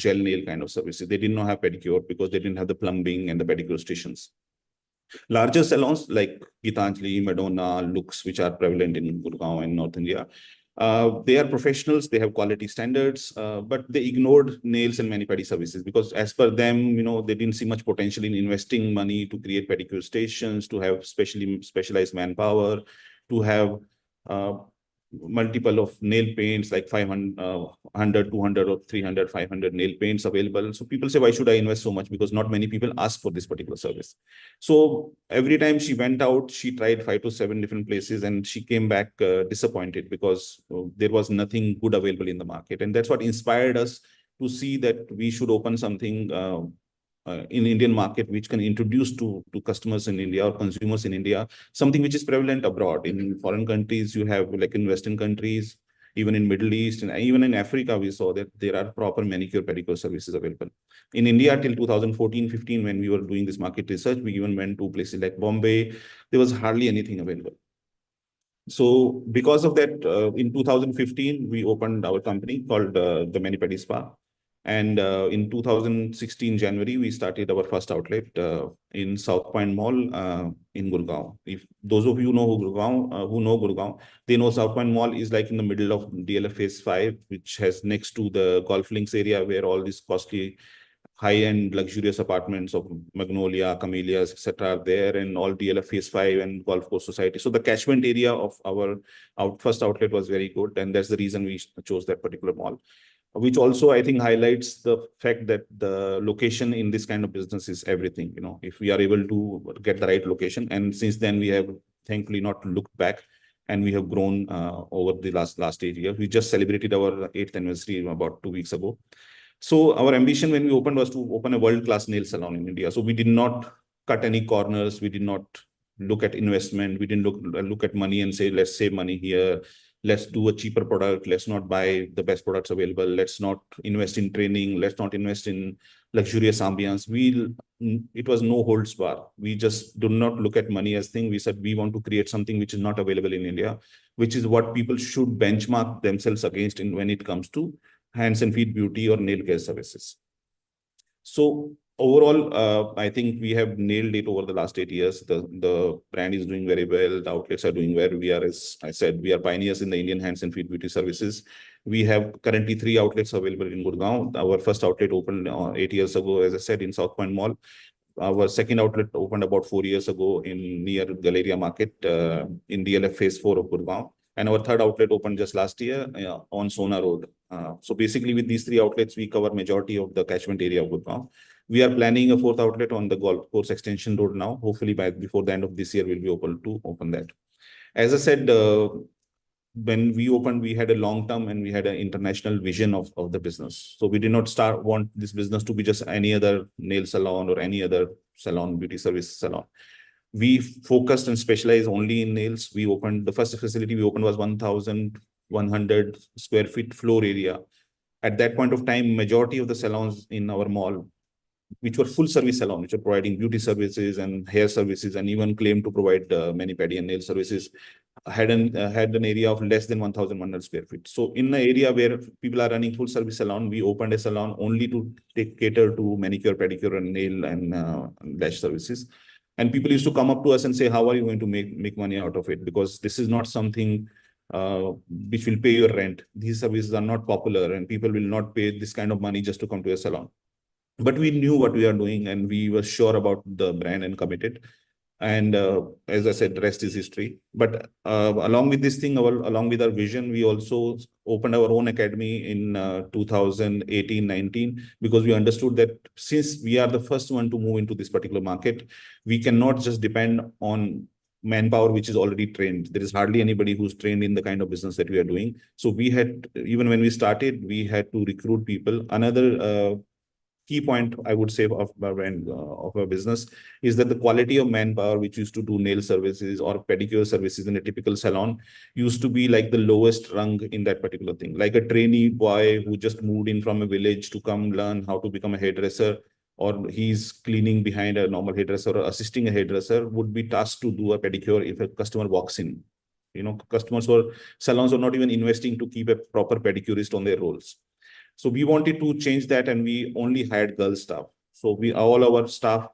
gel nail kind of services. They did not have pedicure because they didn't have the plumbing and the pedicure stations. Larger salons like Gitanjali, Madonna, Lux, which are prevalent in Gurgaon and North India, they are professionals, they have quality standards, but they ignored nails and mani pedi services because as per them, they didn't see much potential in investing money to create pedicure stations, to have specialized manpower, to have uh, multiple of nail paints like 500, 100, 200 or 300, 500 nail paints available. So people say, why should I invest so much? Because not many people ask for this particular service. So every time she went out, she tried 5 to 7 different places and she came back disappointed because there was nothing good available in the market. And that's what inspired us to see that we should open something in Indian market, which can introduce to customers in India or consumers in India, something which is prevalent abroad. In foreign countries, you have like in Western countries, even in Middle East, and even in Africa, we saw that there are proper manicure, pedicure services available. In India, till 2014-15, when we were doing this market research, we even went to places like Bombay. There was hardly anything available. So because of that, in 2015, we opened our company called the Mani Pedi Spa. And in 2016 January, we started our first outlet in South Point Mall in Gurgaon. If those of you know who know Gurgaon, they know South Point Mall is like in the middle of DLF Phase 5, which has next to the golf links area where all these costly high-end luxurious apartments of Magnolia, Camellias, etc. are there, and all DLF Phase 5 and Golf Course Society. So the catchment area of our first outlet was very good, and that's the reason we chose that particular mall, which also I think highlights the fact that the location in this kind of business is everything. If we are able to get the right location, and since then we have thankfully not looked back, and we have grown over the last 8 years. We just celebrated our 8th anniversary about 2 weeks ago. So our ambition when we opened was to open a world-class nail salon in India. So we did not cut any corners. We did not look at investment. We didn't look at money and say, let's save money here. Let's do a cheaper product. Let's not buy the best products available. Let's not invest in training. Let's not invest in luxurious ambience. It was no holds bar. We just do not look at money as thing. We said we want to create something which is not available in India, which is what people should benchmark themselves against when it comes to hands and feet beauty or nail care services. So overall, I think we have nailed it over the last 8 years. The brand is doing very well. The outlets are doing well. We are, as I said, we are pioneers in the Indian hands and feet beauty services. We have currently 3 outlets available in Gurgaon. Our first outlet opened 8 years ago, as I said, in South Point Mall. Our second outlet opened about 4 years ago in near Galleria Market in DLF Phase 4 of Gurgaon. And our third outlet opened just last year on Sona Road. So basically with these 3 outlets, we cover majority of the catchment area of Gurgaon. We are planning a 4th outlet on the Golf Course Extension Road now. Hopefully before the end of this year, we'll be able to open that. As I said, when we opened, we had a long-term and we had an international vision of the business. So we did not want this business to be just any other nail salon or any other salon, beauty service salon. We focused and specialized only in nails. We opened, the first facility we opened was 1,100 square feet floor area. At that point of time, majority of the salons in our mall, which were full service salon, which are providing beauty services and hair services, and even claim to provide mani pedi and nail services, had an area of less than 1,100 square feet. So in an area where people are running full service salon, we opened a salon only to cater to manicure, pedicure, and nail and lash services. And people used to come up to us and say, how are you going to make money out of it? Because this is not something which will pay your rent. These services are not popular and people will not pay this kind of money just to come to a salon. But we knew what we are doing and we were sure about the brand and committed. And as I said, the rest is history. But along with this thing, along with our vision, we also opened our own academy in 2018-19, because we understood that since we are the first one to move into this particular market, we cannot just depend on manpower which is already trained. There is hardly anybody who's trained in the kind of business that we are doing. So we had, even when we started, we had to recruit people. Another key point, I would say, of our business is that the quality of manpower which used to do nail services or pedicure services in a typical salon used to be like the lowest rung in that particular thing. Like a trainee boy who just moved in from a village to come learn how to become a hairdresser, or he's cleaning behind a normal hairdresser or assisting a hairdresser, would be tasked to do a pedicure if a customer walks in. Customers or salons are not even investing to keep a proper pedicurist on their rolls. So we wanted to change that, and we only hired girl staff. So all our staff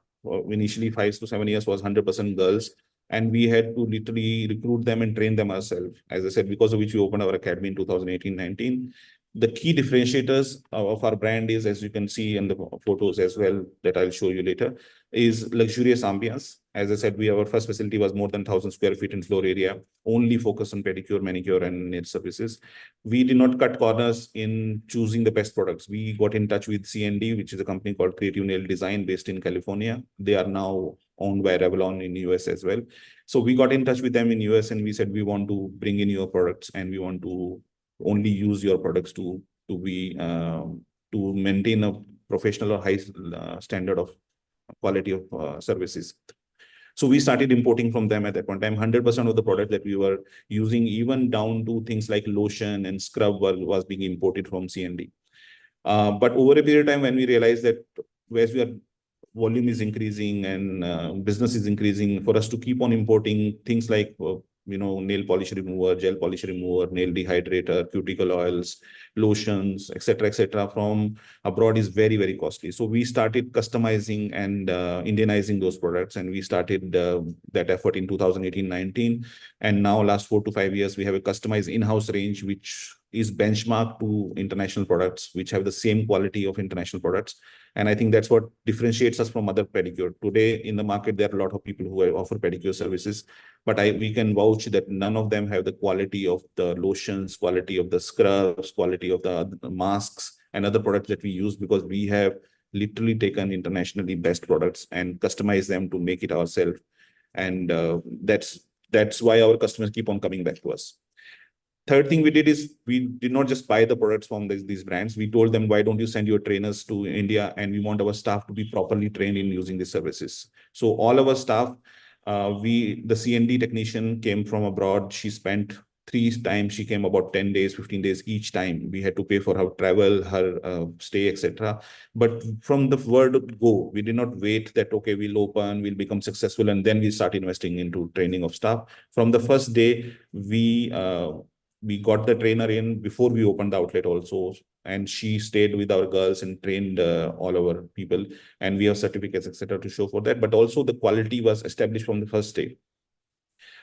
initially 5 to 7 years was 100% girls, and we had to literally recruit them and train them ourselves. As I said, because of which we opened our academy in 2018-19. The key differentiators of our brand is, as you can see in the photos as well, that I'll show you later, is luxurious ambience. As I said, our first facility was more than 1,000 square feet in floor area, only focused on pedicure, manicure, and nail services. We did not cut corners in choosing the best products. We got in touch with CND, which is a company called Creative Nail Design based in California. They are now owned by Revlon in US as well. So we got in touch with them in US, and we said, we want to bring in your products, and we want to only use your products to maintain a professional or high standard of quality of services. So we started importing from them at that point in time. 100% of the product that we were using, even down to things like lotion and scrub, was being imported from CND. But over a period of time, when we realized that as volume is increasing and business is increasing, for us to keep on importing things like nail polish remover, gel polish remover, nail dehydrator, cuticle oils, lotions, etc., from abroad is very, very costly. So we started customizing and Indianizing those products, and we started that effort in 2018-19. And now last 4 to 5 years, we have a customized in-house range, which is benchmarked to international products, which have the same quality of international products. And I think that's what differentiates us from other pedicure. Today in the market, there are a lot of people who offer pedicure services, but we can vouch that none of them have the quality of the lotions, quality of the scrubs, quality of the masks and other products that we use, because we have literally taken internationally best products and customized them to make it ourselves. And that's why our customers keep on coming back to us. Third thing we did is we did not just buy the products from these brands. We told them, why don't you send your trainers to India, and we want our staff to be properly trained in using these services. So all our staff, the CND technician came from abroad. She spent 3 times. She came about 10 days, 15 days each time. We had to pay for her travel, her stay, etc. But from the word go, we did not wait that, okay, we'll open, we'll become successful, and then we start investing into training of staff. From the first day, we got the trainer in before we opened the outlet also, and she stayed with our girls and trained all our people, and we have certificates, etc., to show for that. But also the quality was established from the first day.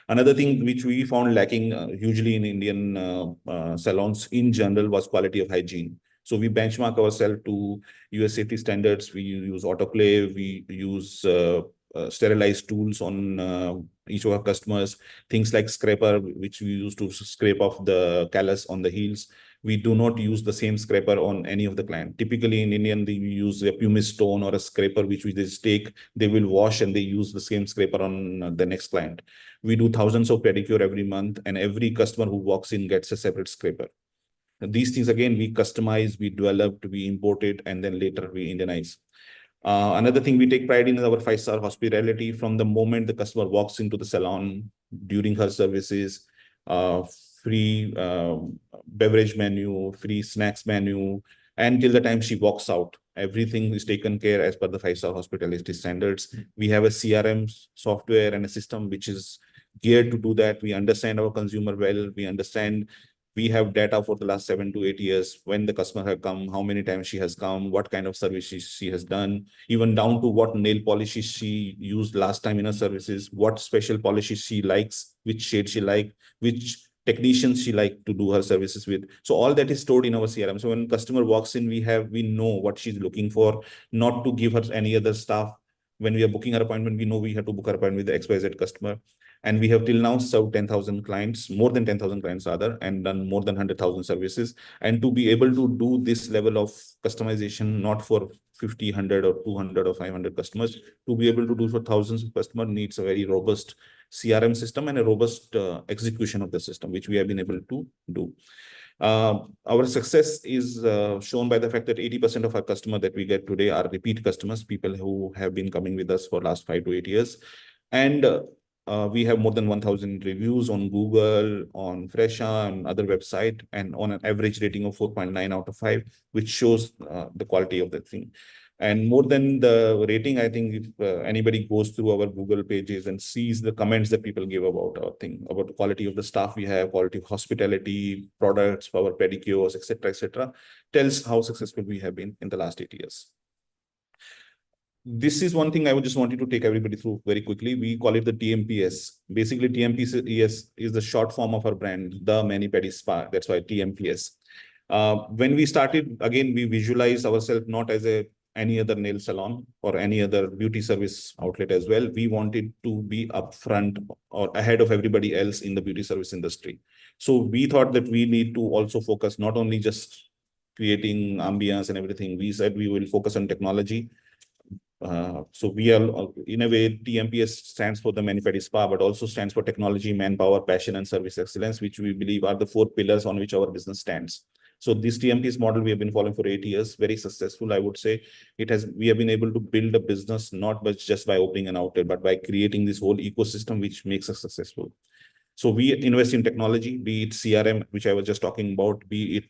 Another thing which we found lacking hugely in Indian salons in general was quality of hygiene. So we benchmark ourselves to US safety standards. We use autoclave, we use sterilized tools on each of our customers, things like scraper, which we use to scrape off the callus on the heels. We do not use the same scraper on any of the client. Typically in Indian, they use a pumice stone or a scraper, which we just take, they will wash and they use the same scraper on the next client. We do thousands of pedicure every month, and every customer who walks in gets a separate scraper. And these things, again, we customize, we develop, we imported, and then later we Indianize. Another thing we take pride in is our 5-star hospitality. From the moment the customer walks into the salon, during her services, free beverage menu, free snacks menu, until the time she walks out. Everything is taken care as per the 5-star hospitality standards. We have a CRM software and a system which is geared to do that. We understand our consumer well. We have data for the last 7 to 8 years, when the customer has come, how many times she has come, what kind of service she has done, even down to what nail polishes she used last time in her services, what special polishes she likes, which shade she like, which technicians she like to do her services with. So all that is stored in our CRM. So when customer walks in, we know what she's looking for, not to give her any other stuff. When we are booking her appointment, we know we have to book her appointment with the XYZ customer. And we have till now served 10,000 clients, more than 10,000 clients rather, and done more than 100,000 services. And to be able to do this level of customization, not for 50, 100 or 200 or 500 customers, to be able to do for thousands of customers needs a very robust CRM system and a robust execution of the system, which we have been able to do. Our success is shown by the fact that 80% of our customers that we get today are repeat customers, people who have been coming with us for last 5 to 8 years. And We have more than 1,000 reviews on Google, on Fresha, and other website, and on an average rating of 4.9 out of 5, which shows the quality of the thing. And more than the rating, I think if anybody goes through our Google pages and sees the comments that people give about our thing, about the quality of the staff we have, quality of hospitality, products, our pedicures, etc., tells how successful we have been in the last 8 years. This is one thing I would just wanted to take everybody through very quickly. We call it the TMPS. Basically, TMPS is the short form of our brand, the Mani Pedi Spa. That's why TMPS. When we started, again, we visualized ourselves not as any other nail salon or any other beauty service outlet as well. We wanted to be upfront or ahead of everybody else in the beauty service industry. So we thought that we need to also focus not only just creating ambience and everything. We said we will focus on technology. So we are, in a way, TMPS stands for the Mani Pedi Spa, but also stands for technology, manpower, passion, and service excellence, which we believe are the 4 pillars on which our business stands. So this TMPS model we have been following for 8 years, very successful, I would say. We have been able to build a business not just by opening an outlet, but by creating this whole ecosystem which makes us successful. So we invest in technology, be it CRM, which I was just talking about, be it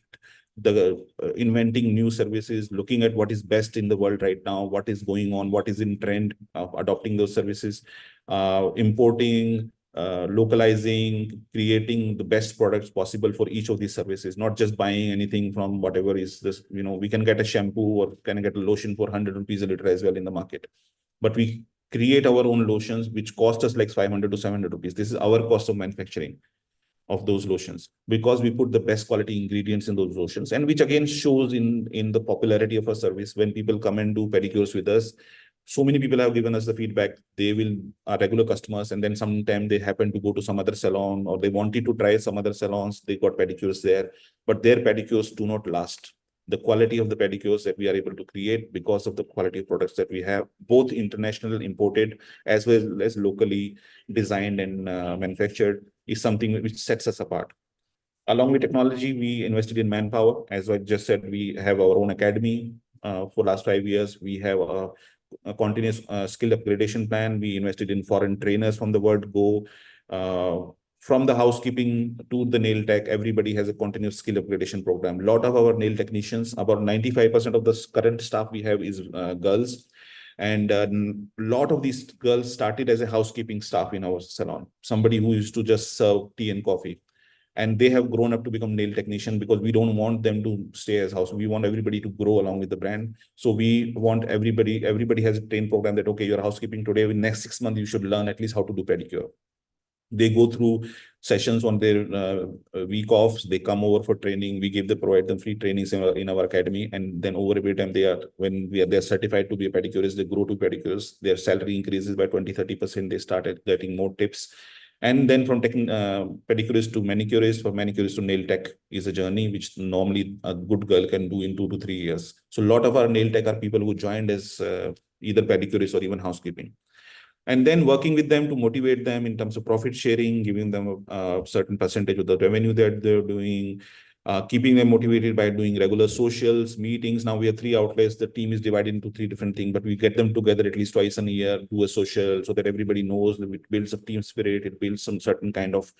the inventing new services, looking at what is best in the world right now, what is going on, what is in trend, adopting those services, importing, localizing, creating the best products possible for each of these services, not just buying anything from whatever is this, we can get a shampoo or can get a lotion for 100 rupees a liter as well in the market. But we create our own lotions, which cost us like 500 to 700 rupees. This is our cost of manufacturing of those lotions, because we put the best quality ingredients in those lotions, and which again shows in the popularity of our service. When people come and do pedicures with us, so many people have given us the feedback. They are regular customers, and then sometime they happen to go to some other salon, or they wanted to try some other salons. They got pedicures there, but their pedicures do not last. The quality of the pedicures that we are able to create, because of the quality of products that we have, both international, imported, as well as locally designed and manufactured, is something which sets us apart. Along with technology, we invested in manpower. As I just said, we have our own academy. For last 5 years, we have a continuous skill upgradation plan. We invested in foreign trainers from the word go. From the housekeeping to the nail tech, everybody has a continuous skill upgradation program. A lot of our nail technicians, about 95% of the current staff we have is girls. And a lot of these girls started as a housekeeping staff in our salon, somebody who used to just serve tea and coffee. And they have grown up to become nail technician, because we don't want them to stay as house. We want everybody to grow along with the brand. So we want everybody has a train program that, okay, you're housekeeping today, in next 6 months, you should learn at least how to do pedicure. They go through sessions on their week offs. They come over for training. We provide them free trainings in our academy. And then over every time they're certified to be a pedicurist, they grow to pedicurists. Their salary increases by 20-30%. They started getting more tips. And then from taking pedicurist to manicurist, for manicurist to nail tech is a journey which normally a good girl can do in 2 to 3 years. So a lot of our nail tech are people who joined as either pedicurists or even housekeeping. And then working with them to motivate them in terms of profit sharing, giving them a certain percentage of the revenue that they're doing, keeping them motivated by doing regular socials, meetings. Now we have 3 outlets. The team is divided into 3 different things, but we get them together at least twice in a year, do a social, so that everybody knows that it builds a team spirit. It builds some certain kind of,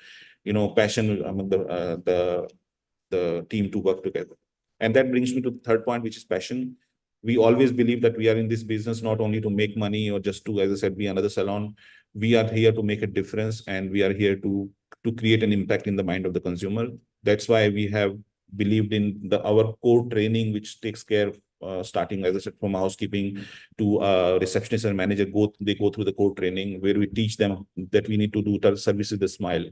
passion among the team to work together. And that brings me to the third point, which is passion. We always believe that we are in this business not only to make money or just to, as I said, be another salon. We are here to make a difference, and we are here to create an impact in the mind of the consumer. That's why we have believed in our core training, which takes care starting, as I said, from housekeeping to receptionist and manager. They go through the core training, where we teach them that we need to do service with a smile,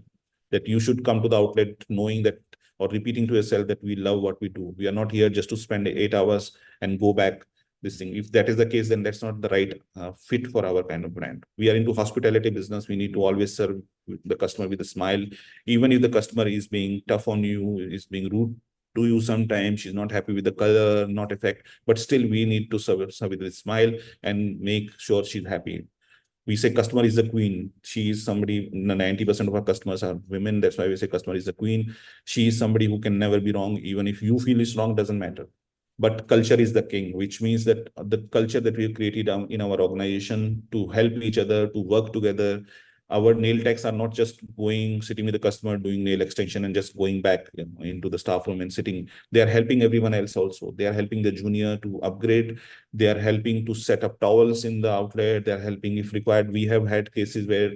that you should come to the outlet knowing that, or repeating to yourself, that we love what we do. We are not here just to spend 8 hours and go back this thing. If that is the case, then that's not the right fit for our kind of brand. We are into hospitality business. We need to always serve the customer with a smile. Even if the customer is being tough on you, is being rude to you sometimes, she's not happy with the color, not effect, but still we need to serve her with a smile and make sure she's happy. We say customer is the queen. She is somebody, 90% of our customers are women. That's why we say customer is the queen. She is somebody who can never be wrong. Even if you feel it's wrong, doesn't matter. But culture is the king, which means that the culture that we've created in our organization to help each other, to work together, Our nail techs are not just sitting with the customer, doing nail extension and just going back into the staff room and sitting. They are helping everyone else also. They are helping the junior to upgrade. They are helping to set up towels in the outlet. They are helping if required. We have had cases where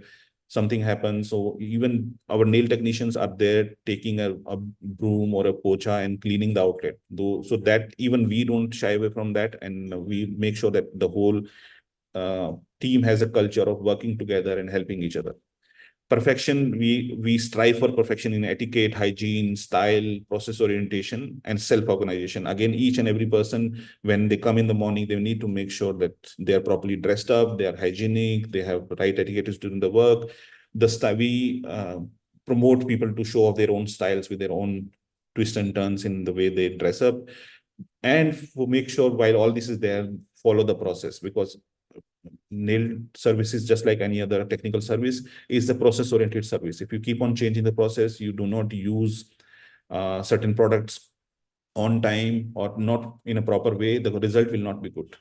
something happens. So even our nail technicians are there taking a broom or a pocha and cleaning the outlet. Though, so that even we don't shy away from that. And we make sure that the whole team has a culture of working together and helping each other. Perfection, we strive for perfection in etiquette, hygiene, style, process orientation, and self-organization. Again, each and every person, when they come in the morning, they need to make sure that they are properly dressed up, they are hygienic, they have right etiquette during the work. We promote people to show off their own styles with their own twists and turns in the way they dress up, and make sure while all this is there, follow the process, because nail services, just like any other technical service, is the process oriented service. If you keep on changing the process, you do not use certain products on time or not in a proper way, the result will not be good.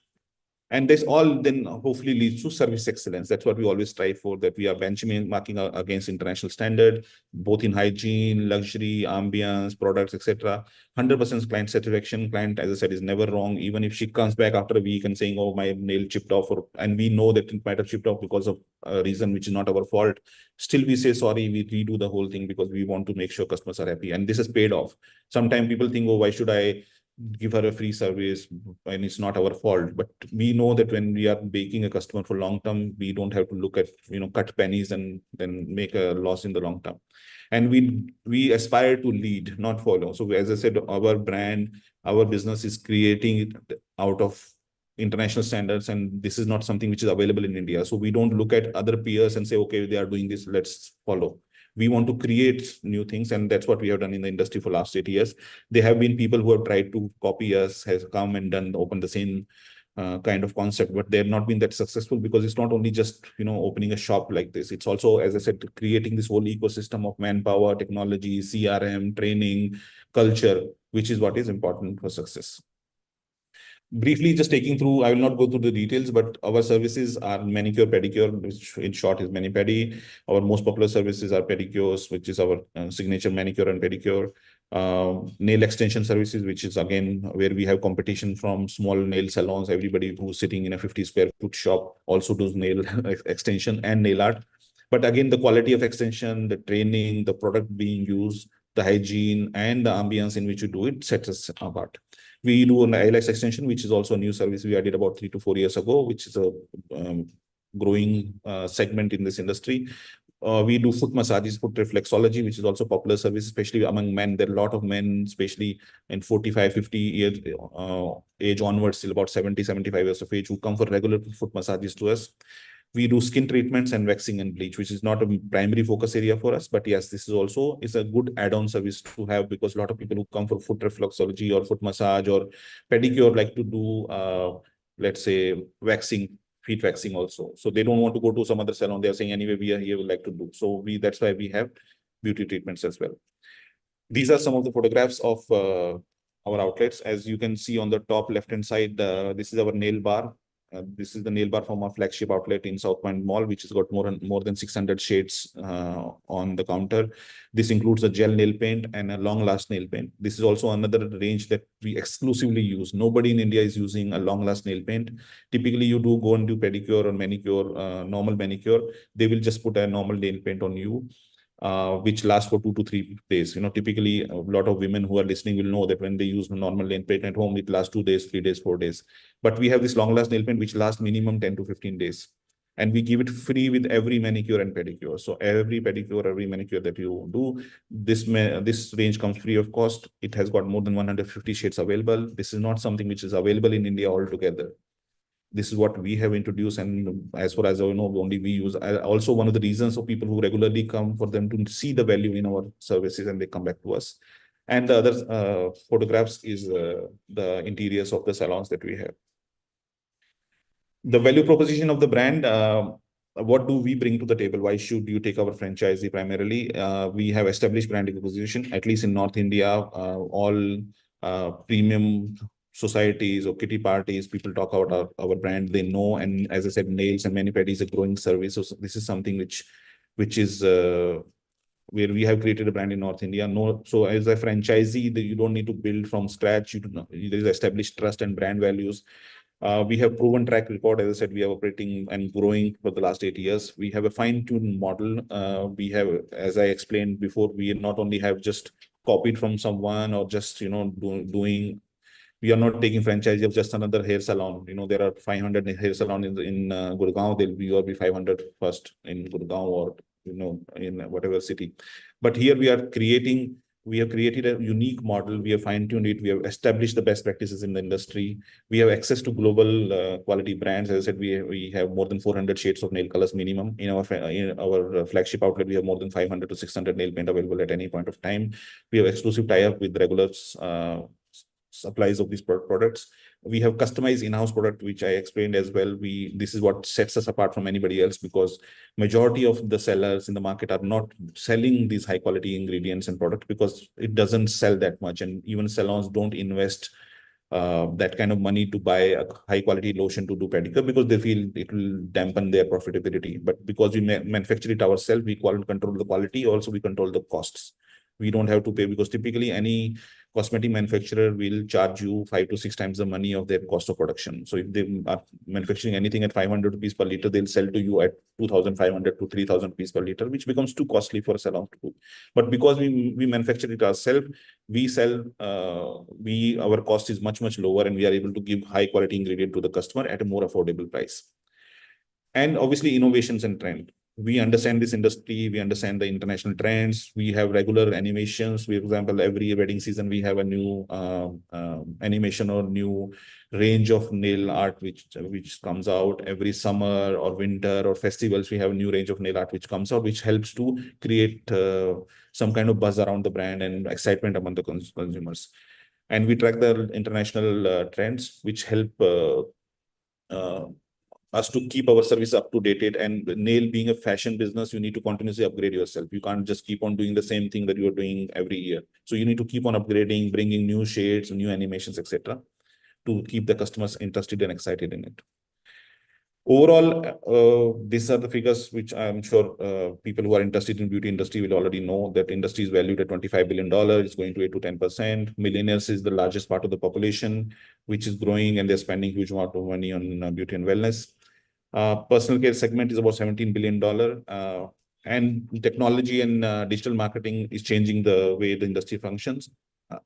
And this all then hopefully leads to service excellence. That's what we always strive for, that we are benchmarking against international standard, both in hygiene, luxury, ambience, products, etc. 100% client satisfaction. Client, as I said, is never wrong. Even if she comes back after a week and saying, oh, my nail chipped off, and we know that it might have chipped off because of a reason which is not our fault, still we say sorry, we redo the whole thing because we want to make sure customers are happy. And this has paid off. Sometimes people think, oh, why should I give her a free service and it's not our fault? But we know that when we are baking a customer for long term, we don't have to look at, cut pennies and then make a loss in the long term. And we aspire to lead, not follow. So as I said, our brand, our business is creating it out of international standards, and this is not something which is available in India. So we don't look at other peers and say, okay, they are doing this, let's follow. We want to create new things, and that's what we have done in the industry for last 8 years. There have been people who have tried to copy us, has come and opened the same kind of concept, but they have not been that successful, because it's not only just opening a shop like this. It's also, as I said, creating this whole ecosystem of manpower, technology, CRM, training, culture, which is what is important for success. Briefly, just taking through, I will not go through the details, but our services are manicure, pedicure, which in short is Mani Pedi. Our most popular services are pedicures, which is our signature manicure and pedicure. Nail extension services, which is again where we have competition from small nail salons. Everybody who's sitting in a 50 square foot shop also does nail extension and nail art. But again, the quality of extension, the training, the product being used, the hygiene, and the ambience in which you do it sets us apart. We do an ILX extension, which is also a new service we added about 3 to 4 years ago, which is a growing segment in this industry. We do foot massages, foot reflexology, which is also popular service, especially among men. There are a lot of men, especially in 45, 50 years age onwards, till about 70, 75 years of age, who come for regular foot massages to us. We do skin treatments and waxing and bleach, which is not a primary focus area for us. But yes, this is a good add-on service to have, because a lot of people who come for foot reflexology or foot massage or pedicure like to do, let's say, waxing, feet waxing also. So they don't want to go to some other salon. They're saying, anyway, we are here, we like to do. So that's why we have beauty treatments as well. These are some of the photographs of our outlets. As you can see on the top left-hand side, this is our nail bar. This is the nail bar from our flagship outlet in South Point Mall, which has got more than 600 shades on the counter. This includes a gel nail paint and a long-last nail paint. This is also another range that we exclusively use. Nobody in India is using a long-last nail paint. Typically, you do go and do pedicure or manicure, normal manicure. They will just put a normal nail paint on you, which lasts for 2 to 3 days. Typically a lot of women who are listening will know that when they use normal nail paint at home, it lasts 2 days, 3 days, 4 days. But we have this long last nail paint, which lasts minimum 10 to 15 days. And we give it free with every manicure and pedicure. So every pedicure, every manicure that you do, this range comes free of cost. It has got more than 150 shades available. This is not something which is available in India altogether. This is what we have introduced, and as far as I know, only we use. Also, one of the reasons of people who regularly come, for them to see the value in our services, and they come back to us. And the other photographs is the interiors of the salons that we have. The value proposition of the brand. What do we bring to the table? Why should you take our franchisee primarily? We have established brand acquisition, at least in North India. All premium societies or kitty parties, people talk about our brand, they know. And as I said, nails and Mani Pedi is a growing service. So this is something which which is where we have created a brand in North India. No, so as a franchisee, you don't need to build from scratch. You do not, there is established trust and brand values. We have proven track record. As I said, we are operating and growing for the last 8 years. We have a fine-tuned model. We have, as I explained before, we not only have just copied from someone or just, doing. We are not taking franchise of just another hair salon. There are 500 hair salon in Gurgaon. We will be 500 first in Gurgaon or in whatever city. But here we have created a unique model. We have fine-tuned it. We have established the best practices in the industry. We have access to global quality brands. As I said, we have more than 400 shades of nail colors minimum. In our flagship outlet, we have more than 500 to 600 nail paint available at any point of time. We have exclusive tie-up with regular supplies of these products. We have customized in-house product, which I explained as well. This is what sets us apart from anybody else, because majority of the sellers in the market are not selling these high quality ingredients and product because it doesn't sell that much, and even salons don't invest that kind of money to buy a high quality lotion to do pedicure because they feel it will dampen their profitability. But because we manufacture it ourselves, we control the quality. Also, we control the costs. We don't have to pay, because typically any cosmetic manufacturer will charge you 5 to 6 times the money of their cost of production. So if they are manufacturing anything at 500 rupees per liter, they'll sell to you at 2,500 to 3,000 rupees per liter, which becomes too costly for a salon to do. But because we manufacture it ourselves, our cost is much lower, and we are able to give high quality ingredient to the customer at a more affordable price. And obviously innovations and trend. We understand this industry. We understand the international trends. We have regular animations. For example, every wedding season, we have a new animation or new range of nail art which comes out. Every summer or winter or festivals, we have a new range of nail art which comes out, which helps to create some kind of buzz around the brand and excitement among the consumers. And we track the international trends, which help us to keep our service up to date. And nail being a fashion business, you need to continuously upgrade yourself. You can't just keep on doing the same thing that you're doing every year. So you need to keep on upgrading, bringing new shades, new animations, etc., to keep the customers interested and excited in it. Overall, these are the figures which I'm sure people who are interested in beauty industry will already know, that industry is valued at $25 billion. It's going to 8 to 10%. Millennials is the largest part of the population, which is growing, and they're spending huge amount of money on beauty and wellness. Personal care segment is about $17 billion. And technology and digital marketing is changing the way the industry functions.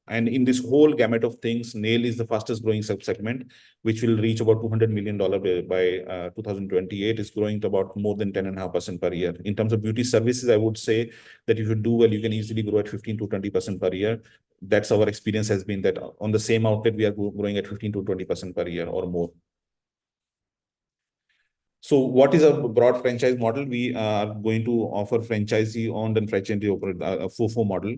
And in this whole gamut of things, nail is the fastest growing sub-segment, which will reach about $200 million by 2028. It's growing to about more than 10.5% per year. In terms of beauty services, I would say that if you do well, you can easily grow at 15 to 20% per year. That's our experience has been, that on the same outlet, we are growing at 15 to 20% per year or more. So what is a broad franchise model? We are going to offer franchisee owned and franchisee operated, a FOFO model.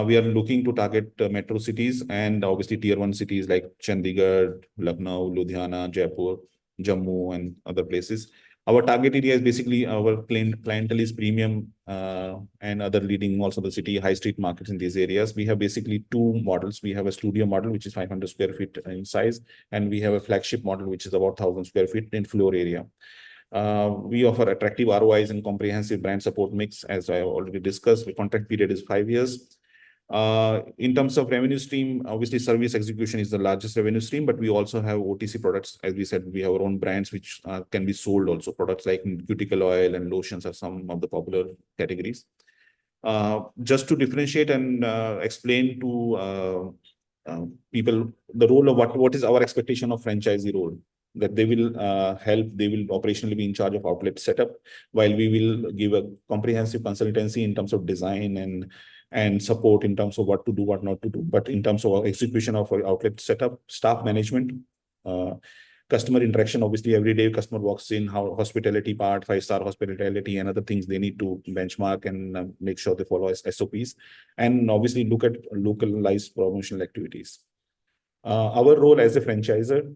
We are looking to target metro cities and obviously tier 1 cities like Chandigarh, Lucknow, Ludhiana, Jaipur, Jammu, and other places. Our target area is basically our clientele is premium and other leading malls of the city, high street markets in these areas. We have basically two models. We have a studio model, which is 500 square feet in size, and we have a flagship model, which is about 1,000 square feet in floor area. We offer attractive ROIs and comprehensive brand support mix, as I already discussed. The contract period is 5 years. In terms of revenue stream, obviously service execution is the largest revenue stream, but we also have OTC products. As we said, we have our own brands which can be sold also. Products like cuticle oil and lotions are some of the popular categories. Just to differentiate and explain to people the role of what is our expectation of franchisee role, that they will they will operationally be in charge of outlet setup, while we will give a comprehensive consultancy in terms of design and support in terms of what to do, what not to do. But in terms of execution of our outlet setup, staff management, customer interaction, obviously every day customer walks in, how hospitality part, 5-star hospitality and other things they need to benchmark and make sure they follow SOPs, and obviously look at localized promotional activities. Our role as a franchisor,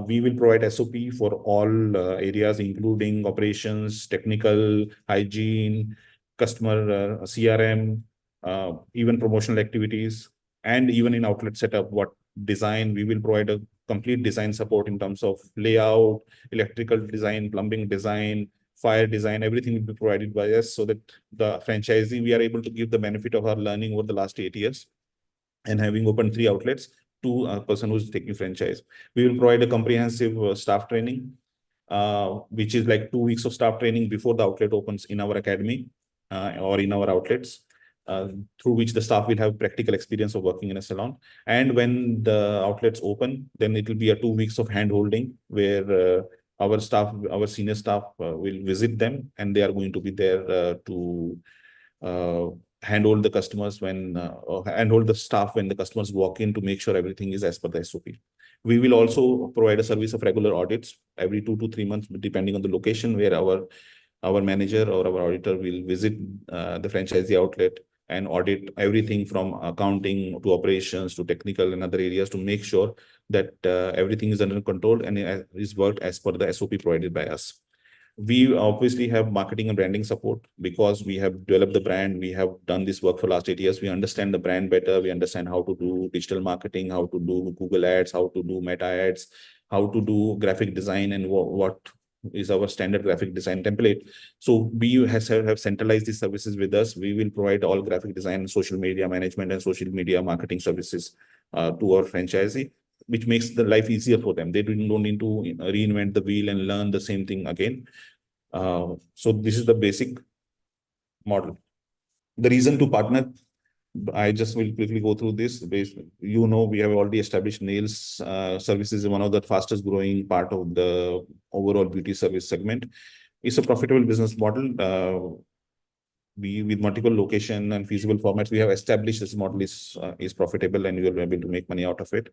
we will provide SOP for all areas, including operations, technical, hygiene, customer CRM, even promotional activities, and even in outlet setup, what design, we will provide a complete design support in terms of layout, electrical design, plumbing design, fire design, everything will be provided by us, so that the franchisee, we are able to give the benefit of our learning over the last 8 years. And having opened 3 outlets to a person who's taking franchise, we will provide a comprehensive staff training, which is like 2 weeks of staff training before the outlet opens in our academy or in our outlets, through which the staff will have practical experience of working in a salon. And when the outlets open, then it will be a 2 weeks of hand holding, where our staff, our senior staff will visit them, and they are going to be there to handhold the customers when or handhold the staff when the customers walk in, to make sure everything is as per the SOP. We will also provide a service of regular audits every 2 to 3 months, depending on the location, where our manager or our auditor will visit the franchisee outlet and audit everything from accounting to operations to technical and other areas, to make sure that everything is under control and is worked as per the SOP provided by us. We obviously have marketing and branding support, because we have developed the brand. We have done this work for last 8 years. We understand the brand better. We understand how to do digital marketing, how to do Google ads, how to do meta ads, how to do graphic design, and what is our standard graphic design template. So we have centralized these services with us. We will provide all graphic design, social media management, and social media marketing services to our franchisee, which makes the life easier for them. They don't need to reinvent the wheel and learn the same thing again. So this is the basic model. The reason to partner, I just will quickly go through this. You know, we have already established nails services is one of the fastest growing part of the overall beauty service segment. It's a profitable business model. We, with multiple location and feasible formats, we have established this model is profitable, and we will be able to make money out of it.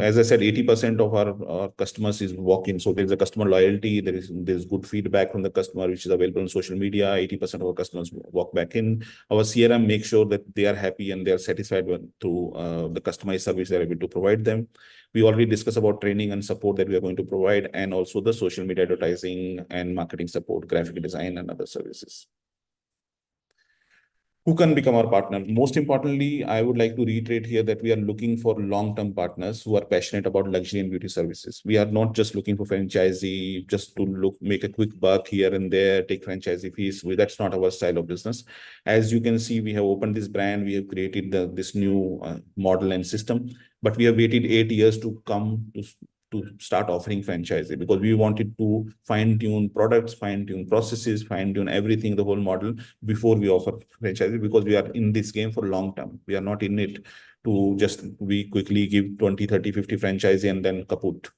As I said, 80% of our customers is walk-in. So there's a customer loyalty. There's good feedback from the customer, which is available on social media. 80% of our customers walk back in. Our CRM makes sure that they are happy and they are satisfied through the customized service they're able to provide them. We already discussed about training and support that we are going to provide, and also the social media advertising and marketing support, graphic design, and other services. Who can become our partner? Most importantly, I would like to reiterate here that we are looking for long-term partners who are passionate about luxury and beauty services. We are not just looking for franchisee just to make a quick buck here and there, take franchisee fees. That's not our style of business. As you can see, we have opened this brand. We have created this new model and system, but we have waited 8 years to come to start offering franchisee, because we wanted to fine-tune products, fine-tune processes, fine-tune everything, the whole model, before we offer franchisee, because we are in this game for long term. We are not in it to just we quickly give 20, 30, 50 franchisee and then kaput.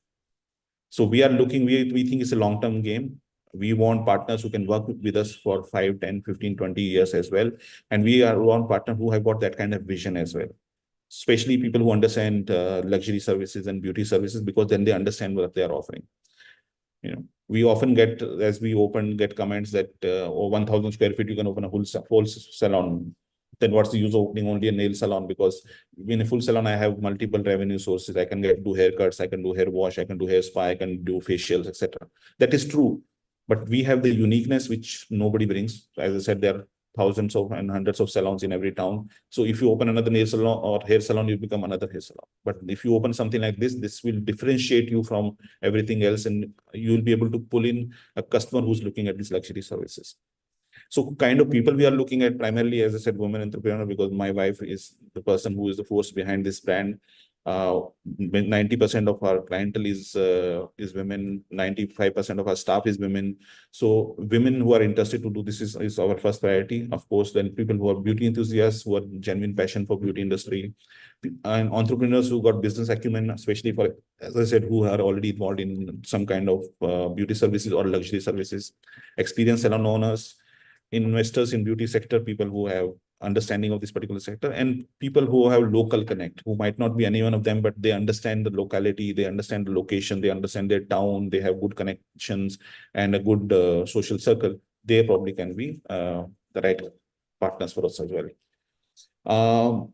So we are looking, we think it's a long-term game. We want partners who can work with us for 5, 10, 15, 20 years as well. And we want partners who have got that kind of vision as well. Especially people who understand luxury services and beauty services, because then they understand what they are offering. You know, we often get, as we get comments that, 1,000 square feet, you can open a whole salon. Then what's the use of opening only a nail salon? Because in a full salon, I have multiple revenue sources. I can do haircuts, I can do hair wash, I can do hair spa, I can do facials, etc. That is true. But we have the uniqueness which nobody brings. As I said, there are thousands of and hundreds of salons in every town. So if you open another nail salon or hair salon, you become another hair salon. But if you open something like this will differentiate you from everything else, and you will be able to pull in a customer who's looking at these luxury services. So kind of people we are looking at primarily, as I said, women entrepreneur, because my wife is the person who is the force behind this brand. 90% of our clientele is women, 95% of our staff is women. So women who are interested to do this is our first priority. Of course, then people who are beauty enthusiasts, who are genuine passion for beauty industry, and entrepreneurs who got business acumen, especially for, as I said, who are already involved in some kind of beauty services or luxury services, experienced salon owners, investors in beauty sector, people who have understanding of this particular sector, and people who have local connect, who might not be any one of them, but they understand the locality, they understand the location, they understand their town, they have good connections and a good social circle. They probably can be the right partners for us as well.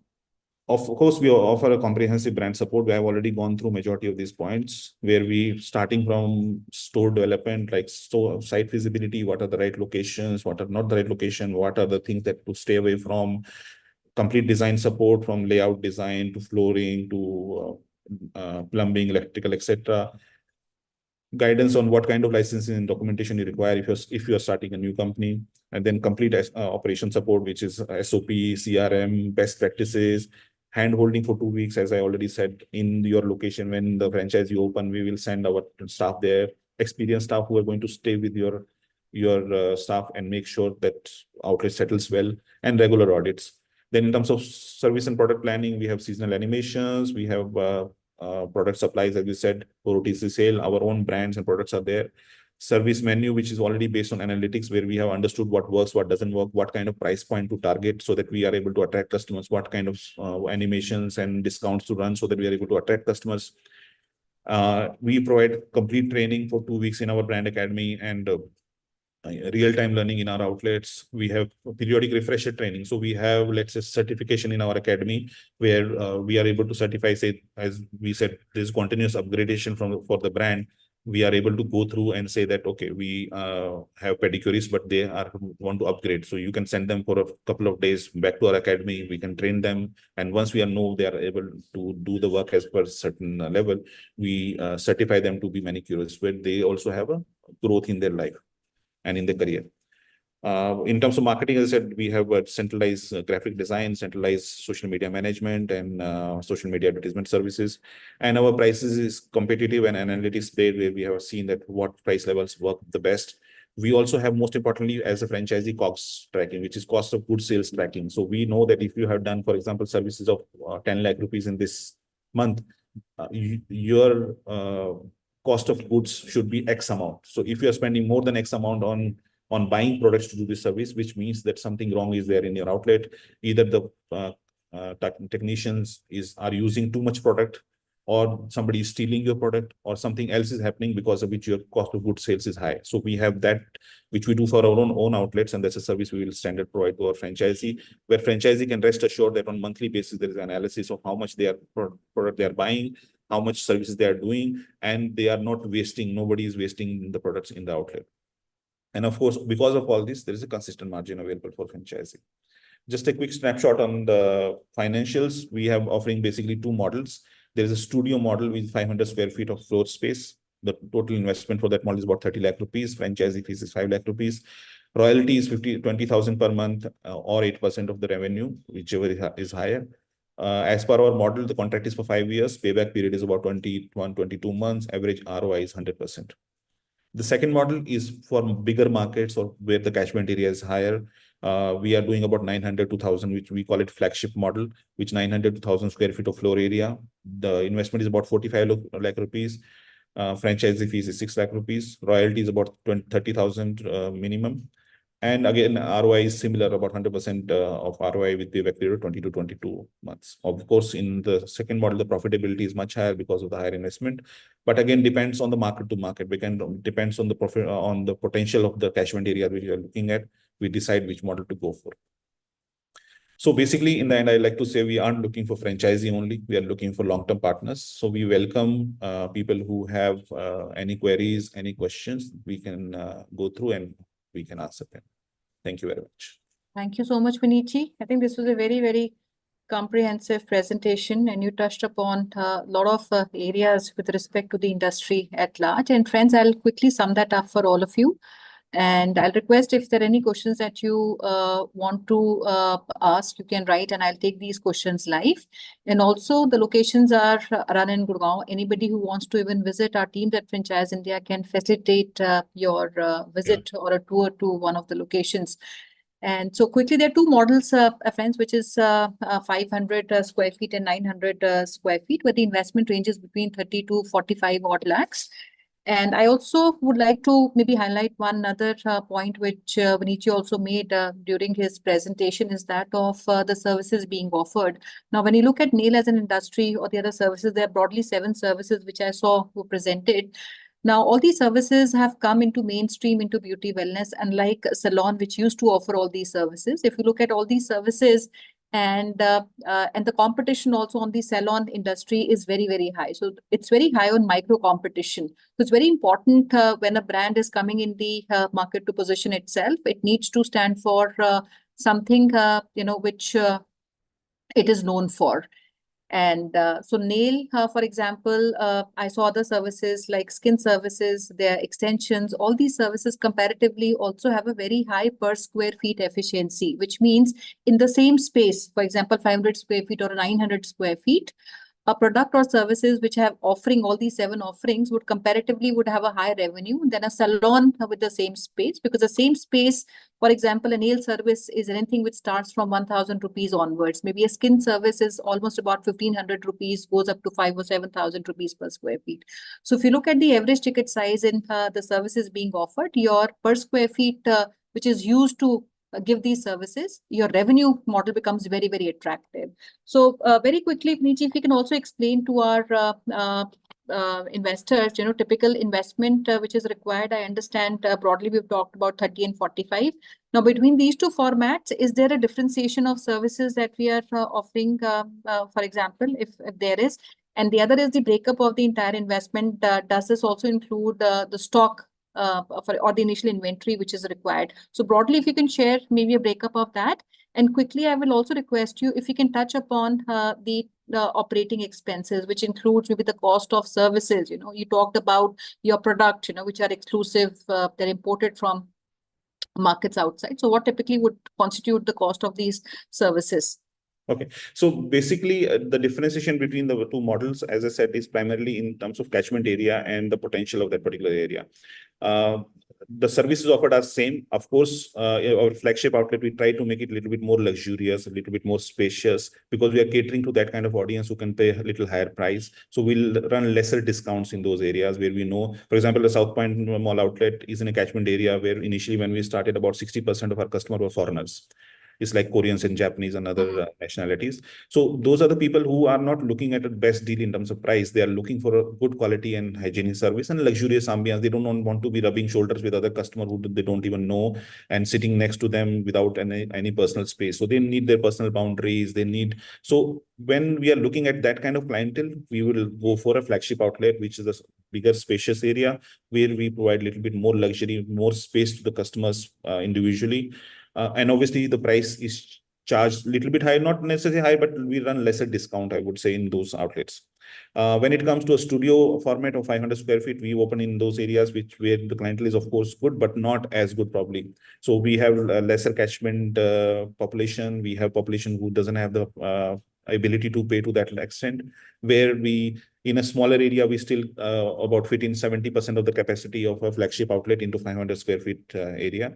Of course, we offer a comprehensive brand support. We have already gone through majority of these points, where we starting from store development, like store site feasibility, what are the right locations, what are not the right location, what are the things that to stay away from, complete design support from layout design to flooring to plumbing, electrical, etc. guidance on what kind of licensing and documentation you require if you're starting a new company, and then complete operation support, which is SOP, CRM, best practices, hand holding for 2 weeks. As I already said, in your location, when the franchise you open, we will send our staff there, experienced staff who are going to stay with your staff and make sure that outlet settles well, and regular audits. Then in terms of service and product planning, we have seasonal animations, we have product supplies, as we said, for OTC sale, our own brands and products are there. Service menu, which is already based on analytics, where we have understood what works, what doesn't work, what kind of price point to target, so that we are able to attract customers, what kind of animations and discounts to run, so that we are able to attract customers. We provide complete training for 2 weeks in our brand academy, and real-time learning in our outlets. We have periodic refresher training. So we have, let's say, certification in our academy, where we are able to certify, say, as we said, there's continuous upgradation for the brand. We are able to go through and say that, okay, we have pedicurists, but they want to upgrade. So you can send them for a couple of days back to our academy. We can train them. And once we know they are able to do the work as per certain level, we certify them to be manicurists, where they also have a growth in their life and in their career. In terms of marketing, as I said, we have centralized graphic design, centralized social media management, and social media advertisement services. And our prices is competitive and analytics based, where we have seen that what price levels work the best. We also have, most importantly, as a franchisee, COGS tracking, which is cost of goods sales tracking. So we know that if you have done, for example, services of 10 lakh rupees in this month, your cost of goods should be X amount. So if you are spending more than X amount on buying products to do this service, which means that something wrong is there in your outlet. Either the technicians are using too much product, or somebody is stealing your product, or something else is happening because of which your cost of goods sales is high. So we have that, which we do for our own outlets, and that's a service we will standard provide to our franchisee, where franchisee can rest assured that on monthly basis there is analysis of how much product they are buying, how much services they are doing, and they are not wasting, nobody is wasting the products in the outlet. And of course, because of all this, there is a consistent margin available for franchising. Just a quick snapshot on the financials. We have offering basically two models. There is a studio model with 500 square feet of floor space. The total investment for that model is about 30 lakh rupees. Franchisee fees is 5 lakh rupees. Royalty is 20,000 per month, or 8% of the revenue, whichever is higher. As per our model, the contract is for 5 years. Payback period is about 22 months. Average ROI is 100%. The second model is for bigger markets, or where the catchment area is higher. We are doing about 900 to 1,000, which we call it flagship model, which 900 to 1,000 square feet of floor area. The investment is about 45 lakh rupees. Franchisee fees is 6 lakh rupees. Royalty is about 30,000 minimum. And again, ROI is similar, about 100% of ROI with payback period 20 to 22 months. Of course, in the second model, the profitability is much higher because of the higher investment. But again, depends on the market to market. Depends on the profit, on the potential of the catchment area which we are looking at. We decide which model to go for. So basically, in the end, I like to say we aren't looking for franchisee only. We are looking for long-term partners. So we welcome people who have any queries, any questions. We can go through and we can answer them. Thank you very much. Thank you so much, Vinitji. I think this was a very, very comprehensive presentation, and you touched upon a lot of areas with respect to the industry at large. And friends, I'll quickly sum that up for all of you. And I'll request, if there are any questions that you want to ask, you can write, and I'll take these questions live. And also, the locations are run in Gurgaon. Anybody who wants to even visit our team at Franchise India can facilitate your visit or a tour to one of the locations. And so quickly, there are two models, friends, which is 500 square feet and 900 square feet, where the investment ranges between 30 to 45 odd lakhs. And I also would like to maybe highlight one other point which Vinitji also made during his presentation, is that of the services being offered. Now, when you look at nail as an industry or the other services, there are broadly 7 services which I saw were presented. Now, all these services have come into mainstream, into beauty wellness, unlike salon, which used to offer all these services. If you look at all these services, and the competition also on the salon industry is very, very high. So it's very high on micro competition. So it's very important when a brand is coming in the market to position itself, it needs to stand for something, which it is known for. And so nail, for example, I saw other services like skin services, their extensions, all these services comparatively also have a very high per square feet efficiency, which means in the same space, for example, 500 square feet or 900 square feet, a product or services which have offering all these 7 offerings would comparatively would have a higher revenue than a salon with the same space, because the same space, for example, a nail service is anything which starts from 1,000 rupees onwards. Maybe a skin service is almost about 1,500 rupees, goes up to 5 or 7,000 rupees per square feet. So if you look at the average ticket size in the services being offered, your per square feet, which is used to give these services, your revenue model becomes very, very attractive. So very quickly, Niji, if we can also explain to our investors, typical investment which is required. I understand broadly we've talked about 30 and 45. Now, between these two formats, is there a differentiation of services that we are offering, for example, if there is? And the other is the breakup of the entire investment. Does this also include the stock or the initial inventory which is required? So broadly, if you can share maybe a breakup of that. And quickly, I will also request you if you can touch upon the operating expenses, which includes maybe the cost of services. You talked about your product, which are exclusive, they're imported from markets outside. So what typically would constitute the cost of these services? Okay, so basically the differentiation between the two models, as I said, is primarily in terms of catchment area and the potential of that particular area. The services offered are same. Of course, our flagship outlet, we try to make it a little bit more luxurious, a little bit more spacious, because we are catering to that kind of audience who can pay a little higher price. So we'll run lesser discounts in those areas where we know, for example, the South Point Mall outlet is in a catchment area where initially when we started, about 60% of our customers were foreigners. It's like Koreans and Japanese and other nationalities. So those are the people who are not looking at a best deal in terms of price. They are looking for a good quality and hygienic service and luxurious ambience. They don't want to be rubbing shoulders with other customers who they don't even know and sitting next to them without any personal space. So they need their personal boundaries. So when we are looking at that kind of clientele, we will go for a flagship outlet, which is a bigger spacious area where we provide a little bit more luxury, more space to the customers individually. And obviously the price is charged a little bit higher, not necessarily high, but we run lesser discount, I would say, in those outlets. When it comes to a studio format of 500 square feet, we open in those areas where the clientele is, of course, good, but not as good probably. So we have a lesser catchment population. We have population who doesn't have the ability to pay to that extent, where we, in a smaller area, we still about fit in 70% of the capacity of a flagship outlet into 500 square feet area.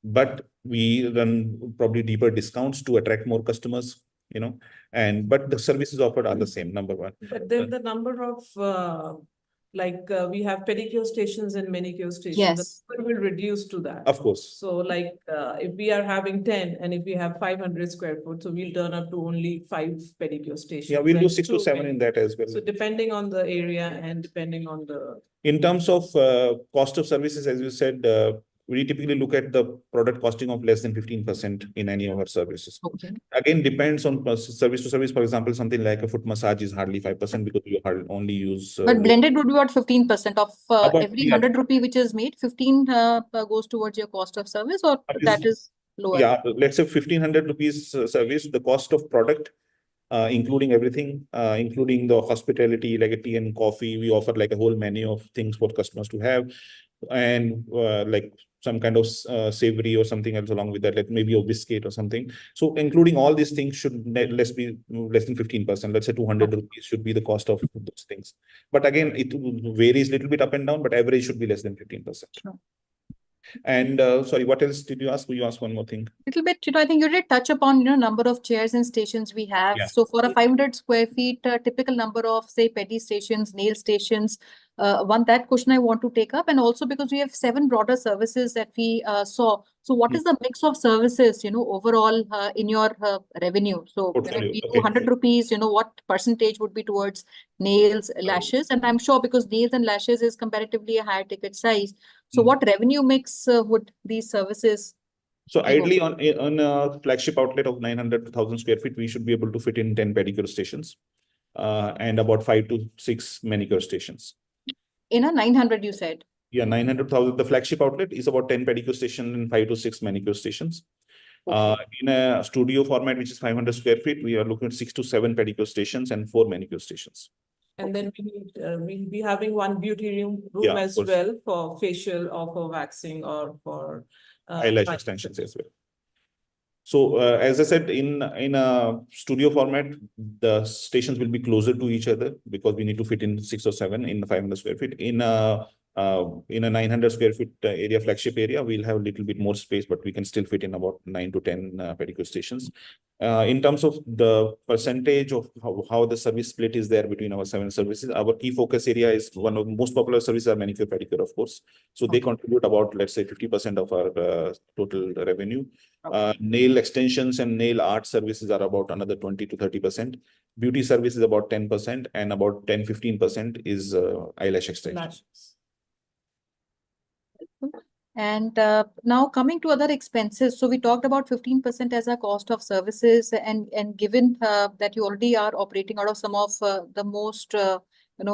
But we run probably deeper discounts to attract more customers, but the services offered are the same, number one. But then the number of we have pedicure stations and manicure stations, Yes. the number will reduce to that. Of course. So if we are having 10 and if we have 500 square foot, so we'll turn up to only 5 pedicure stations. Yeah, we'll do 6 to 7 in that as well. So depending on the area and depending on the... In terms of cost of services, as you said, we typically look at the product costing of less than 15% in any of our services. Okay. Again, depends on service to service. For example, something like a foot massage is hardly 5% because you only use... But blended would be about 15% of every 100 rupee which is made, 15 goes towards your cost of service, or that is lower? Yeah, let's say 1,500 rupees service, the cost of product, including everything, including the hospitality, like a tea and coffee. We offer like a whole menu of things for customers to have, and like some kind of savory or something else along with that, like maybe a biscuit or something. So including all these things should be less than 15%. Let's say 200 rupees should be the cost of those things. But again, it varies a little bit up and down, but average should be less than 15%. Sure. And sorry, what else did you ask? You asked one more thing. Little bit, I think you did touch upon, number of chairs and stations we have. Yeah. So for a 500 square feet, typical number of, say, pedi stations, nail stations, that question I want to take up. And also because we have 7 broader services that we saw. So what is the mix of services, overall in your revenue? So when it be 200 rupees, what percentage would be towards nails, lashes? And I'm sure because nails and lashes is comparatively a higher ticket size. So what revenue mix would these services? So ideally on a flagship outlet of 900 to 1,000 square feet, we should be able to fit in 10 pedicure stations and about 5 to 6 manicure stations. In a 900, you said? Yeah, 900,000. The flagship outlet is about 10 pedicure stations and 5 to 6 manicure stations. Okay. In a studio format, which is 500 square feet, we are looking at 6 to 7 pedicure stations and 4 manicure stations. And then we'll be having one beauty room Yeah, of as course. well for facial or for waxing or for Eyelash extensions as well. So as I said, in a studio format, the stations will be closer to each other because we need to fit in 6 or 7 in 500 square feet. In a 900 square feet area, flagship area, we'll have a little bit more space, but we can still fit in about 9 to 10 pedicure stations. In terms of the percentage of how the service split is there between our 7 services, our key focus area is one of the most popular services are manicure, pedicure, of course. So they contribute about, let's say, 50% of our total revenue. Nail extensions and nail art services are about another 20 to 30%. Beauty service is about 10%, and about 10-15% is eyelash extension. lashes. And now coming to other expenses, so we talked about 15% as a cost of services, and given that you already are operating out of some of the most,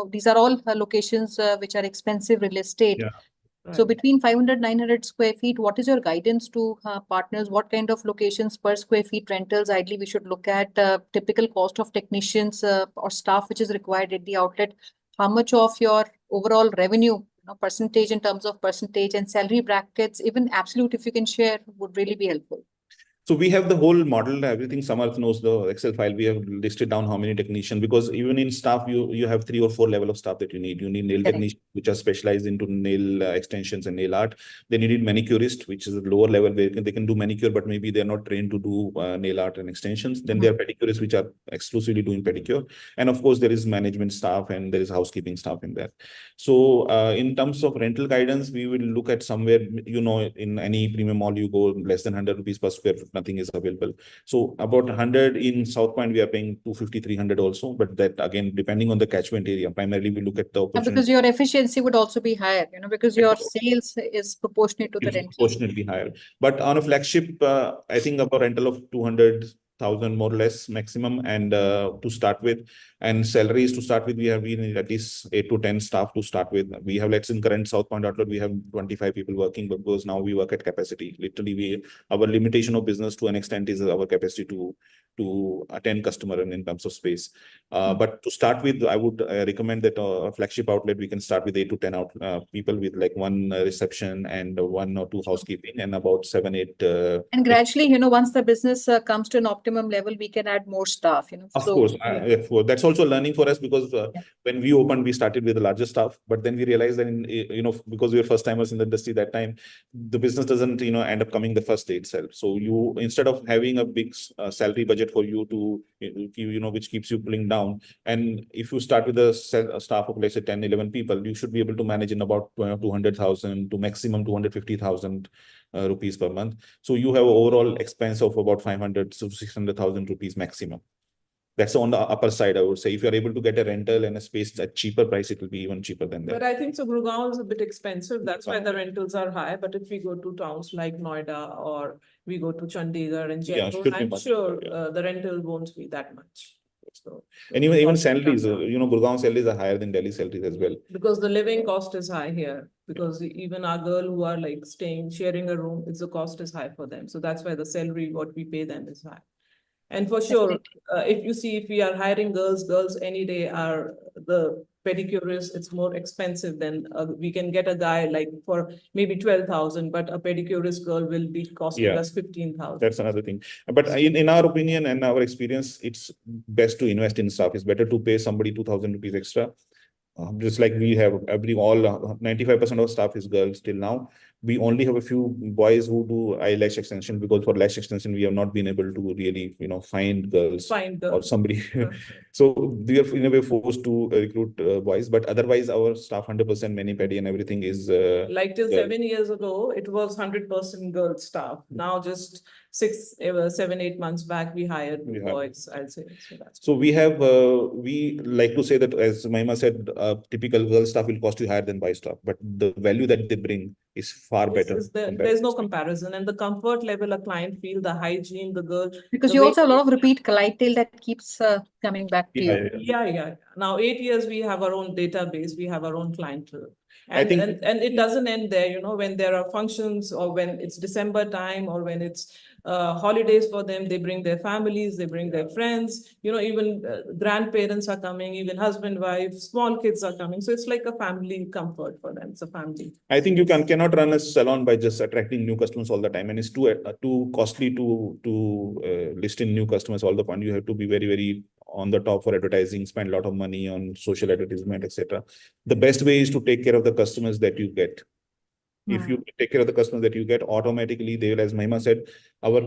these are all locations which are expensive real estate. Yeah. So Right. between 500, 900 square feet, what is your guidance to partners? What kind of locations per square feet rentals ideally we should look at? Typical cost of technicians or staff which is required at the outlet? How much of your overall revenue, percentage in terms of percentage, and salary brackets, even absolute, if you can share, would really be helpful. So we have the whole model, everything. Samarth knows the Excel file. We have listed down how many technicians, because even in staff, you have 3 or 4 level of staff that you need. You need nail Correct. technicians, which are specialized into nail extensions and nail art. Then you need manicurists, which is a lower level where they can do manicure, but maybe they're not trained to do nail art and extensions. Then there are pedicurists, which are exclusively doing pedicure. And of course, there is management staff and there is housekeeping staff in there. So in terms of rental guidance, we will look at somewhere, in any premium mall you go, less than 100 rupees per square foot, nothing is available. So about 100 in South Point, we are paying 250, 300 also. But that again, depending on the catchment area, primarily we look at the opportunity. Because your efficiency would also be higher, because your sales is proportionate to the rental. Proportionately higher. But on a flagship, I think about rental of 200,000 more or less maximum, and to start with, and salaries to start with, we need at least 8 to 10 staff to start with. We have, let's in current South Point outlet, we have 25 people working, but because now we work at capacity. Literally, our limitation of business to an extent is our capacity to attend customer and in terms of space. But to start with, I would recommend that a flagship outlet, we can start with 8 to 10 people with like 1 reception and 1 or 2 housekeeping, and about 7, 8. And gradually, once the business comes to an optimum level, we can add more staff, Of course, that's also learning for us, because when we opened, we started with a larger staff, but then we realized that because we were first timers in the industry that time, the business doesn't end up coming the first day itself. So you, instead of having a big salary budget for you to which keeps you pulling down, and if you start with a staff of, let's say, 10, 11 people, you should be able to manage in about 200,000 to maximum 250,000 rupees per month. So you have overall expense of about 500 to 600,000 rupees maximum. That's on the upper side, I would say. If you're able to get a rental and a space at cheaper price, it will be even cheaper than that. But I think so Gurgaon is a bit expensive. That's why the rentals are high. But if we go to towns like Noida, or we go to Chandigarh and Jaipur, I'm sure the rental won't be that much. So, and even salaries, Gurgaon salaries are higher than Delhi salaries as well. Because the living cost is high here. Because even our girl who are like sharing a room, the cost is high for them. So that's why the salary, what we pay them, is high. And for sure, if we are hiring girls any day are the pedicurists, it's more expensive than we can get a guy like for maybe 12,000, but a pedicurist girl will be costing us 15,000. That's another thing. But in our opinion and our experience, it's best to invest in staff. It's better to pay somebody 2,000 rupees extra. Just like we have 95% of staff is girls till now. We only have a few boys who do eyelash extension, because for lash extension, we have not been able to really, find girls or somebody. So we are in a way forced to recruit boys, but otherwise our staff 100% Mani Pedi and everything is like till 7 years ago, it was 100% girl staff. Now just 7, 8 months back, we hired boys, I'll say. So we have, we like to say that, as Mahima said, typical girl staff will cost you higher than boy staff, but the value that they bring is far better. There's no comparison, and the comfort level a client feel, the hygiene, the girl. Because the you way- also have a lot of repeat clientele that keeps coming back to you. Yeah. Now 8 years we have our own database, we have our own clientele. I And, think- and it doesn't end there, you know, when there are functions or when it's December time or when it's holidays for them, they bring their families, they bring their friends, you know, even grandparents are coming, even husband, wife, small kids are coming. So it's like a family comfort for them. It's a family. I think you cannot run a salon by just attracting new customers all the time, and it's too costly to list in new customers all the time. You have to be very on the top for advertising, spend a lot of money on social advertisement, etc. The best way is to take care of the customers that you get. If you take care of the customers that you get, automatically they will, as Mahima said, our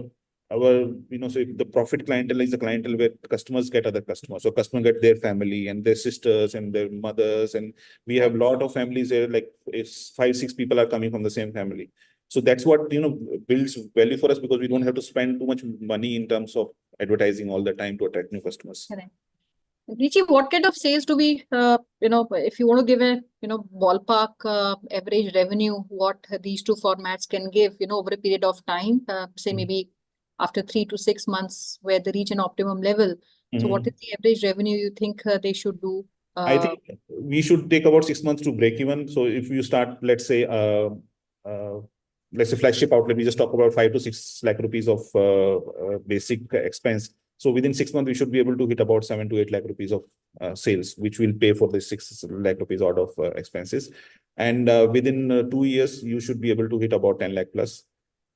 so if the profit clientele is the clientele where customers get other customers. So customer get their family and their sisters and their mothers, and we have a lot of families there, like it's 5-6 people are coming from the same family. So that's what builds value for us, because we don't have to spend too much money in terms of advertising all the time to attract new customers. Correct. Richi, what kind of sales do we, if you want to give a, ballpark average revenue, what these two formats can give, over a period of time, say maybe after 3 to 6 months where they reach an optimum level. So what is the average revenue you think they should do? I think we should take about 6 months to break even. So if you start, let's say flagship outlet, we just talk about 5 to 6 lakh rupees of basic expense. So within 6 months, we should be able to hit about 7 to 8 lakh rupees of sales, which will pay for the 6 lakh rupees out of expenses. And within 2 years, you should be able to hit about 10 lakh plus.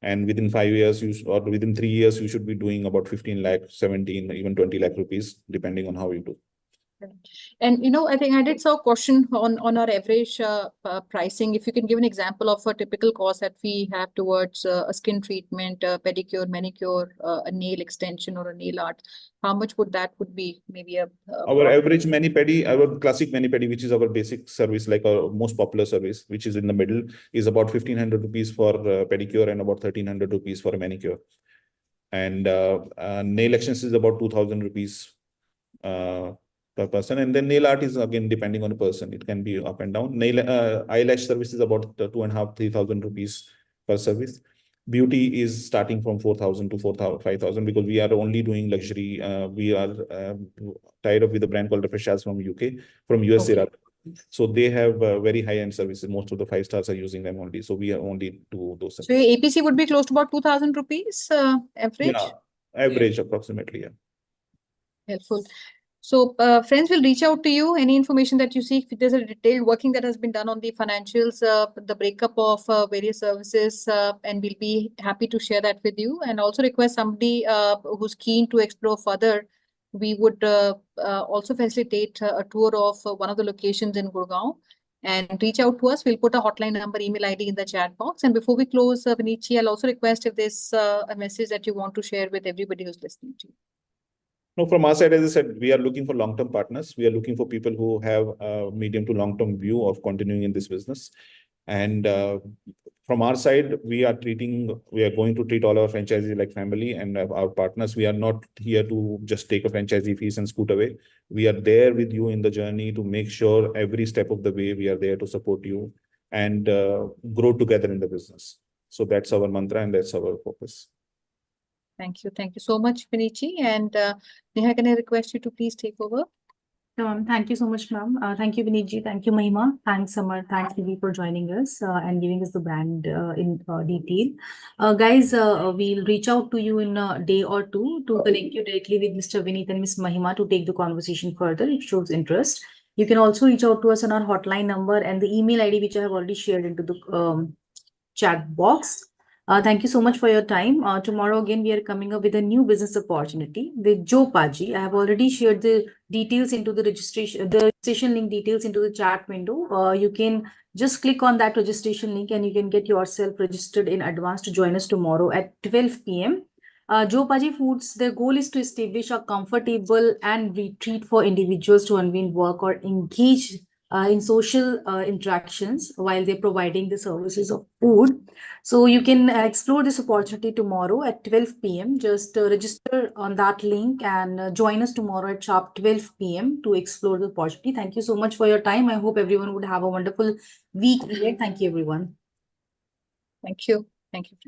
And within 5 years, or within 3 years, you should be doing about 15 lakh, 17, even 20 lakh rupees, depending on how you do. And I think I did saw a question on our average pricing. If you can give an example of a typical cost that we have towards a skin treatment, pedicure, manicure, a nail extension or a nail art, how much would be? Maybe our average Mani Pedi, our classic Mani Pedi, which is our basic service, like our most popular service, which is in the middle, is about 1,500 rupees for pedicure and about 1,300 rupees for a manicure. And nail extensions is about 2,000 rupees per person. And then nail art is again depending on the person. It can be up and down. Eyelash service is about 2,500 rupees per service. Beauty is starting from 4,000 to 5,000, because we are only doing luxury. We are tied up with a brand called FIHL from USA. Okay. So they have very high-end services. Most of the 5 stars are using them only. So we are only do those. So your APC would be close to about 2,000 rupees average? Yeah, average approximately, yeah. Helpful. So friends will reach out to you. Any information that you see, if there's a detailed working that has been done on the financials, the breakup of various services, and we'll be happy to share that with you. And also request somebody who's keen to explore further. We would also facilitate a tour of one of the locations in Gurgaon, and reach out to us. We'll put a hotline number, email ID in the chat box. And before we close, Vinichi, I'll also request if there's a message that you want to share with everybody who's listening to you. No, from our side, as I said, we are looking for long-term partners. We are looking for people who have a medium to long-term view of continuing in this business. And from our side, we are going to treat all our franchisees like family and our partners. We are not here to just take a franchisee fees and scoot away. We are there with you in the journey to make sure every step of the way we are there to support you and grow together in the business. So that's our mantra and that's our focus. Thank you. Thank you so much, Vinichi. And Neha, can I request you to please take over? Thank you so much, ma'am. Thank you, Vinitji. Thank you, Mahima. Thanks, Samar. Thanks, Vivi, for joining us and giving us the brand in detail. Guys, we'll reach out to you in a day or two to connect you directly with Mr. Vinit and Ms. Mahima to take the conversation further if shows interest. You can also reach out to us on our hotline number and the email ID, which I have already shared into the chat box. Thank you so much for your time. Tomorrow again, we are coming up with a new business opportunity with Joe Paji. I have already shared the details into the registration link details into the chat window. You can just click on that registration link and you can get yourself registered in advance to join us tomorrow at 12 p.m. Joe Paji Foods, their goal is to establish a comfortable and retreat for individuals to unwind, work, or engage in social interactions while they're providing the services of food. So you can explore this opportunity tomorrow at 12 p.m. Just register on that link and join us tomorrow at sharp 12 p.m. to explore the opportunity. Thank you so much for your time. I hope everyone would have a wonderful week ahead. Thank you, everyone. Thank you. Thank you.